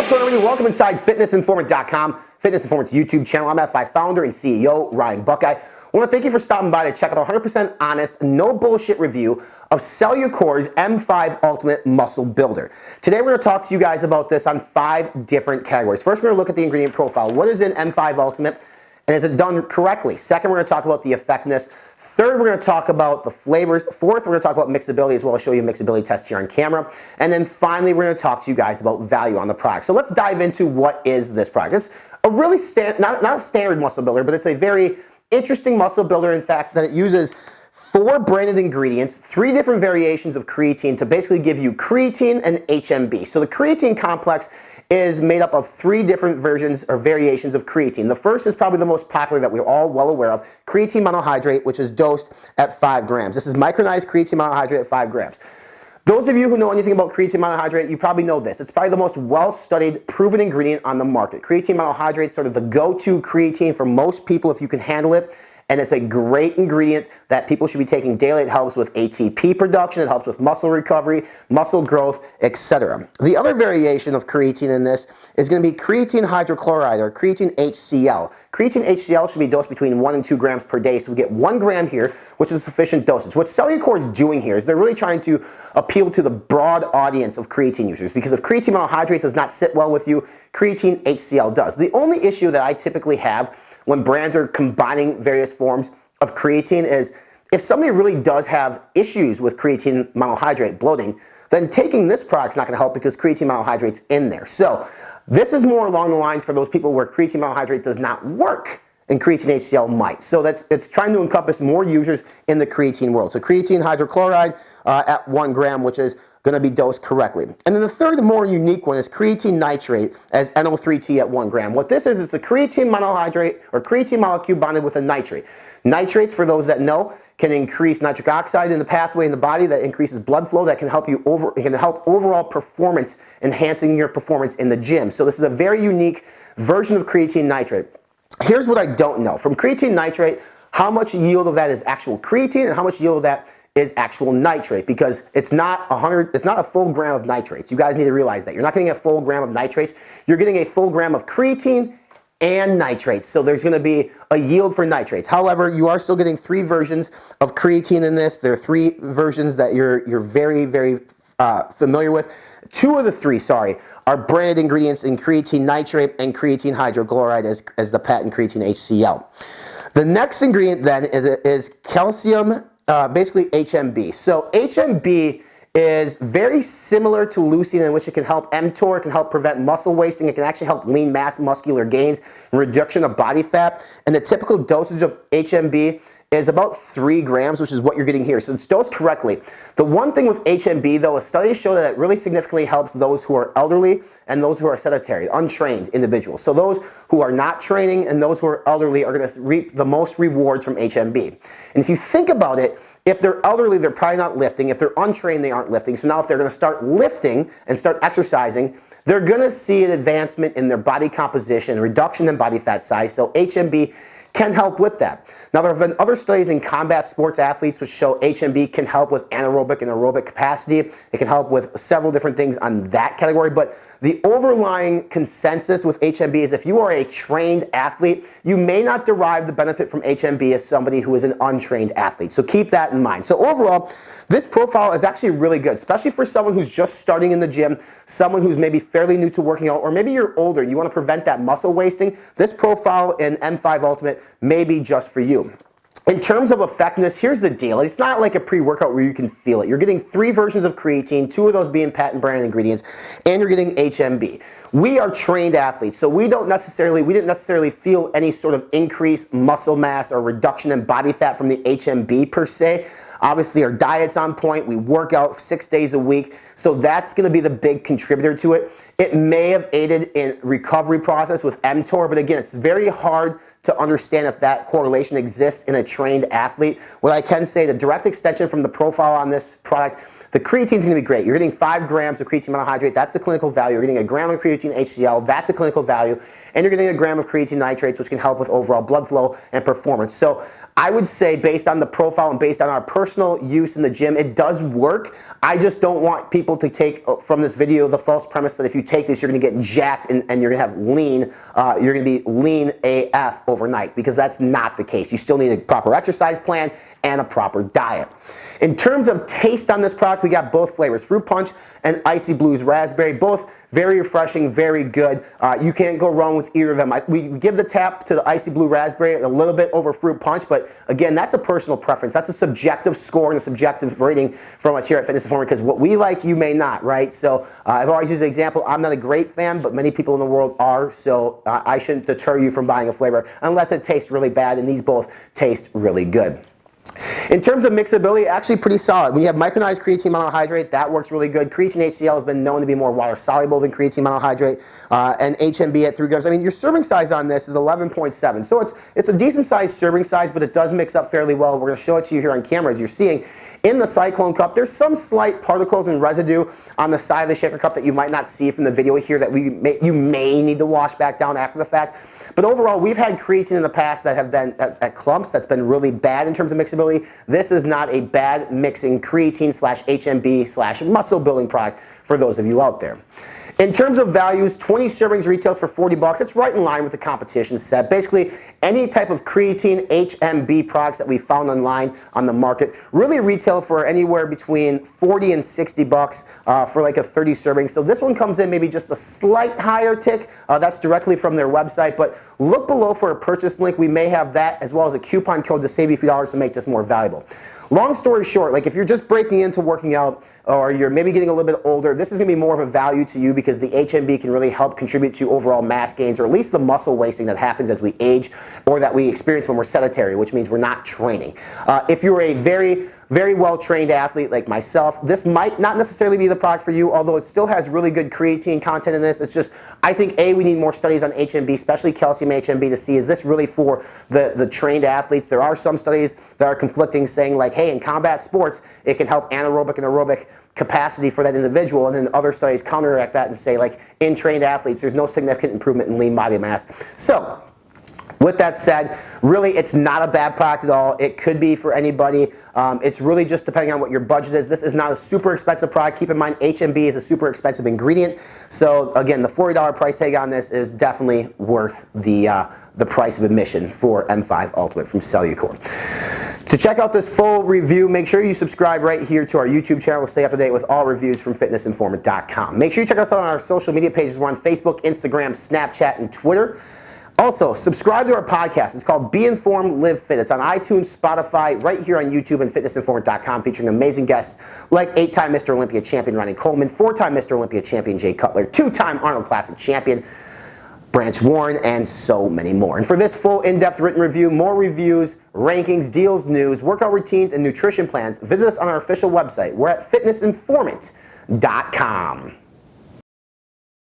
what's going on, everybody? Welcome inside fitnessinformant.com, Fitness Informant's YouTube channel. I'm F5 founder and CEO Ryan Buckeye. I want to thank you for stopping by to check out a 100% honest, no bullshit review of Cellucor's M5 Ultimate Muscle Builder. Today we're going to talk to you guys about this on 5 different categories. First, we're going to look at the ingredient profile. What is in M5 Ultimate, and is it done correctly? Second, we're going to talk about the effectiveness. Third, we're going to talk about the flavors. Fourth, we're going to talk about mixability as well. I'll show you a mixability test here on camera. And then finally, we're going to talk to you guys about value on the product. So let's dive into what is this product. It's a really not a standard muscle builder, but it's a very interesting muscle builder, in fact, that it uses 4 branded ingredients, 3 different variations of creatine to basically give you creatine and HMB. So the creatine complex is made up of 3 different versions or variations of creatine. The first is probably the most popular that we're all well aware of, creatine monohydrate, which is dosed at 5 grams. This is micronized creatine monohydrate at 5 grams. Those of you who know anything about creatine monohydrate, you probably know this. It's probably the most well-studied, proven ingredient on the market. Creatine monohydrate is sort of the go-to creatine for most people if you can handle it. And it's a great ingredient that people should be taking daily. It helps with ATP production, it helps with muscle recovery, muscle growth, etc. The other variation of creatine in this is going to be creatine hydrochloride, or creatine HCl. Creatine HCl should be dosed between 1 and 2 grams per day, so we get 1 gram here, which is sufficient dosage. What Cellucor is doing here is they're really trying to appeal to the broad audience of creatine users, because if creatine monohydrate does not sit well with you, creatine HCl does. The only issue that I typically have when brands are combining various forms of creatine is if somebody really does have issues with creatine monohydrate bloating, then taking this product's not going to help because creatine monohydrate's in there. So this is more along the lines for those people where creatine monohydrate does not work and creatine HCl might. So it's trying to encompass more users in the creatine world. So creatine hydrochloride at 1 gram, which is going to be dosed correctly. And then the third more unique one is creatine nitrate as NO3T at 1 gram. What this is the creatine monohydrate or creatine molecule bonded with a nitrate. Nitrates, for those that know, can increase nitric oxide in the pathway in the body that increases blood flow, that can help you it can help overall performance, enhancing your performance in the gym. So this is a very unique version of creatine nitrate. Here's what I don't know. From creatine nitrate, how much yield of that is actual creatine and how much yield of that is actual nitrate, because it's not a full gram of nitrates. You guys need to realize that. You're not getting a full gram of nitrates. You're getting a full gram of creatine and nitrates. So there's going to be a yield for nitrates. However, you are still getting 3 versions of creatine in this. There are 3 versions that you're very, very familiar with. 2 of the 3, are branded ingredients in creatine nitrate and creatine hydrochloride as the patent creatine HCl. The next ingredient then is calcium, basically HMB. So HMB is very similar to leucine, in which it can help mTOR, it can help prevent muscle wasting, it can actually help lean mass muscular gains and reduction of body fat. And the typical dosage of HMB is about 3 grams, which is what you're getting here. So it's dosed correctly. The one thing with HMB, though, is studies show that it really significantly helps those who are elderly and those who are sedentary, untrained individuals. So those who are not training and those who are elderly are going to reap the most rewards from HMB. And if you think about it, if they're elderly, they're probably not lifting. If they're untrained, they aren't lifting. So now if they're going to start lifting and start exercising, they're going to see an advancement in their body composition, reduction in body fat size. So HMB can help with that. Now, there have been other studies in combat sports athletes which show HMB can help with anaerobic and aerobic capacity. It can help with several different things on that category, but the overlying consensus with HMB is if you are a trained athlete, you may not derive the benefit from HMB as somebody who is an untrained athlete. So keep that in mind. So overall, this profile is actually really good, especially for someone who's just starting in the gym, someone who's maybe fairly new to working out, or maybe you're older and you want to prevent that muscle wasting. This profile in M5 Ultimate may be just for you. In terms of effectiveness, here's the deal. It's not like a pre-workout where you can feel it. You're getting 3 versions of creatine, 2 of those being patent brand ingredients, and you're getting HMB. We are trained athletes, so we didn't necessarily feel any sort of increased muscle mass or reduction in body fat from the HMB per se. Obviously, our diet's on point. We work out 6 days a week, so that's going to be the big contributor to it. It may have aided in recovery process with mTOR, but again, it's very hard to understand if that correlation exists in a trained athlete. What I can say, the direct extension from the profile on this product, the creatine is going to be great. You're getting 5 grams of creatine monohydrate. That's the clinical value. You're getting 1 gram of creatine HCl. That's a clinical value. and you're getting a gram of creatine nitrates, which can help with overall blood flow and performance. So I would say, based on the profile and based on our personal use in the gym, it does work. I just don't want people to take from this video the false premise that if you take this, you're going to get jacked and you're going to have lean, you're going to be lean AF overnight, because that's not the case. You still need a proper exercise plan and a proper diet. In terms of taste on this product, we got both flavors, Fruit Punch and Icy Blues Raspberry, both very refreshing, very good. You can't go wrong with either of them. We give the tap to the Icy Blue Raspberry a little bit over Fruit Punch, but again, that's a personal preference. That's a subjective score and a subjective rating from us here at Fitness Informant, because what we like, you may not, right? So I've always used the example, I'm not a great fan, but many people in the world are, so I shouldn't deter you from buying a flavor unless it tastes really bad, and these both taste really good. In terms of mixability, actually pretty solid. When you have micronized creatine monohydrate, that works really good. Creatine HCl has been known to be more water soluble than creatine monohydrate, and HMB at 3 grams. I mean, your serving size on this is 11.7, so it's a decent sized serving size, but it does mix up fairly well. We're going to show it to you here on camera. As you're seeing in the Cyclone cup, there's some slight particles and residue on the side of the shaker cup that you might not see from the video here that you may need to wash back down after the fact. But overall, we've had creatine in the past that have been at clumps. That's been really bad in terms of mixability. This is not a bad mixing creatine / HMB / muscle building product for those of you out there. In terms of values, 20 servings retails for $40. It's right in line with the competition set. Basically, any type of creatine HMB products that we found online on the market really retail for anywhere between 40 and 60 bucks for like a 30 serving. So this one comes in maybe just a slight higher tick. That's directly from their website, but look below for a purchase link. We may have that as well as a coupon code to save you a few dollars to make this more valuable. Long story short, like if you're just breaking into working out or you're maybe getting a little bit older, this is going to be more of a value to you because the HMB can really help contribute to overall mass gains, or at least the muscle wasting that happens as we age or that we experience when we're sedentary, which means we're not training. If you're a very well-trained athlete like myself, this might not necessarily be the product for you, although it still has really good creatine content in this. It's just, I think, we need more studies on HMB, especially calcium HMB, to see is this really for the trained athletes. There are some studies that are conflicting, saying like, hey, in combat sports, it can help anaerobic and aerobic capacity for that individual, and then other studies counteract that and say, like, in trained athletes, there's no significant improvement in lean body mass. So, with that said, really, it's not a bad product at all. It could be for anybody. It's really just depending on what your budget is. This is not a super expensive product. Keep in mind, HMB is a super expensive ingredient. So again, the $40 price tag on this is definitely worth the price of admission for M5 Ultimate from Cellucor. To check out this full review, make sure you subscribe right here to our YouTube channel to stay up to date with all reviews from fitnessinformant.com. Make sure you check us out on our social media pages. We're on Facebook, Instagram, Snapchat, and Twitter. Also, subscribe to our podcast. It's called Be Informed, Live Fit. It's on iTunes, Spotify, right here on YouTube and fitnessinformant.com, featuring amazing guests like 8-time Mr. Olympia champion Ronnie Coleman, 4-time Mr. Olympia champion Jay Cutler, 2-time Arnold Classic champion Branch Warren, and so many more. And for this full in-depth written review, more reviews, rankings, deals, news, workout routines, and nutrition plans, visit us on our official website. We're at fitnessinformant.com.